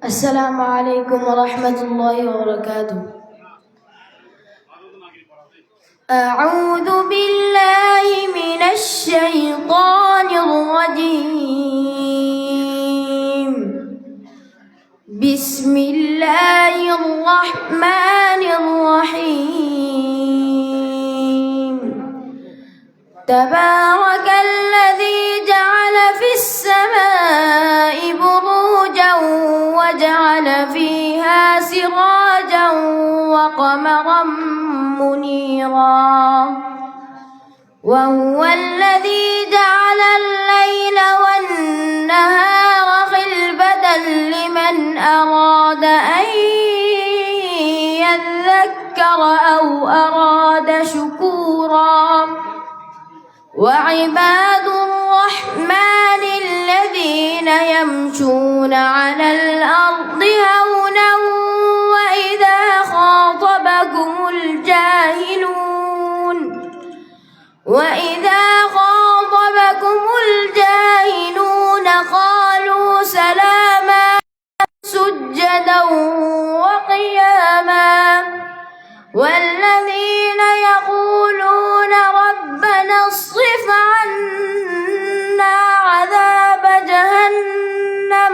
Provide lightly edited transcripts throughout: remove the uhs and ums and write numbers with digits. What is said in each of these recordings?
السلام عليكم ورحمة الله وبركاته. أعوذ بالله من الشيطان الرجيم. بسم الله الرحمن الرحيم. تبارك الذي جعل في السماء بروجا وجعل فيها سراجا وقمرا منيرا وهو الذي جعل الليل والنهار خلفة لمن أراد أن يذكر أو أراد شكورا وعباد الرحمن الذين يمشون على الأرض هونا وإذا خاطبكم الجاهلون قالوا سلاما سجدا وقياما والذين يقولون ربنا اصرف عنا عذاب جهنم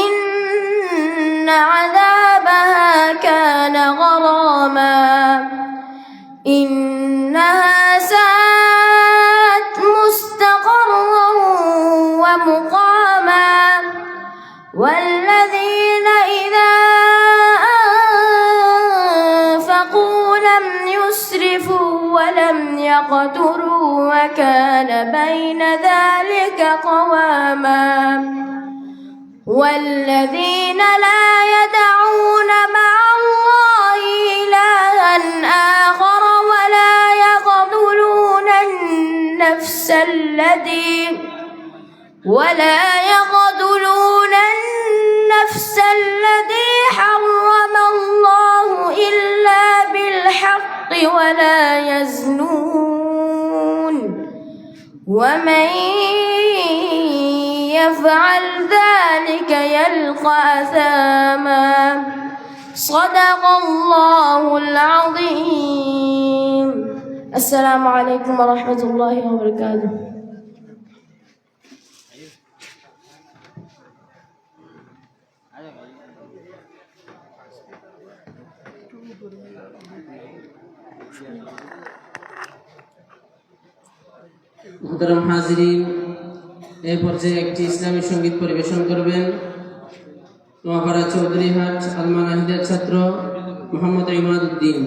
إن عذابها كان غراما إنها ساءت مستقرا ومقاما والذين إذا أنفقوا لم يسرفوا ولم يقتروا وكان بين ذلك قواما والذين لا يدعون مع الله إلها آخر ولا يقتلون النفس التي حرم الله إلا بالحق ولا يزنون ومن يفعل ذلك يلقى أثاما صدق الله العظيم. السلام عليكم ورحمة الله وبركاته. মুহতারাম হাজিরিন, এই পর্যায়ে একটি ইসলামী সঙ্গীত পরিবেশন করবেন নোয়াপাড়া চৌধুরীহাট আলমানাহিদার ছাত্র মোহাম্মদ ইমাদউদ্দিন।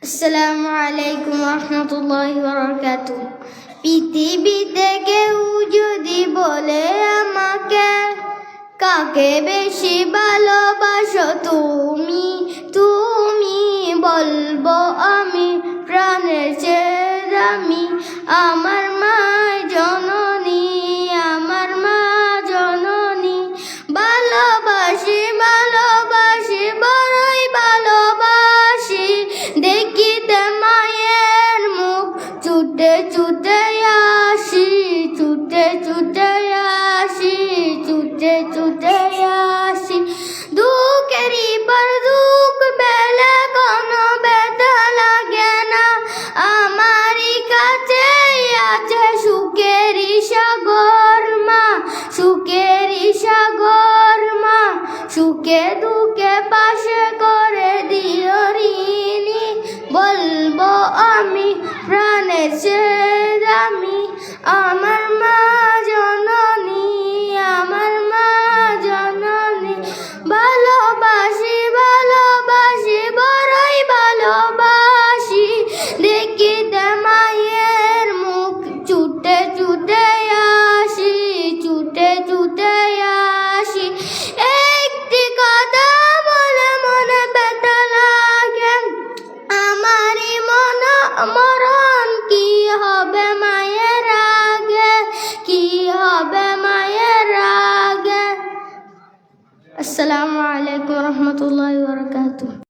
আসসালামু আলাইকুম ওয়া রাহমাতুল্লাহি ওয়া বারাকাতুহু। পৃথিবীতে কেউ যদি বলে আমাকে কাকে বেশি ভালোবাসো তুমি, তুমি বলবো আমি প্রাণের চেয়ে দামি আমার মা জননী, আমার মা জননী। ভালোবাসি ভালোবাসি বড়ই ভালোবাসি, দেখিতে মায়ের মুখ ছুটে ছুটে আসি, ছুটে ছুটে আসি, ছুটে ছুটে আসি। দুঃখেরই পর দুঃখ পেলে কোনো ব্যথা লাগে না, আমারই কাছে আছে সুখেরই সাগর মা, সুখেরই সাগর মা। সুখে দুঃখে পাশে করে দিও ঋণী, বলবো আমি প্রাণের চেয়ে দামি আমার মা জননী, আমার মা জননী। ভালোবাসি ভালোবাসি বড়ই ভালোবাসি, দেখিতে মায়ের মুখ ছুটে ছুটে আসি, ছুটে ছুটে আসি। একটি কথা বলে মনে ব্যথা লাগে, আমারই মরণ কি হবে মায়ের আগে, কি হবে মায়ের আগে। আসসালামু আলাইকুম ওয়া রাহমাতুল্লাহি ওয়া বারাকাতুহু।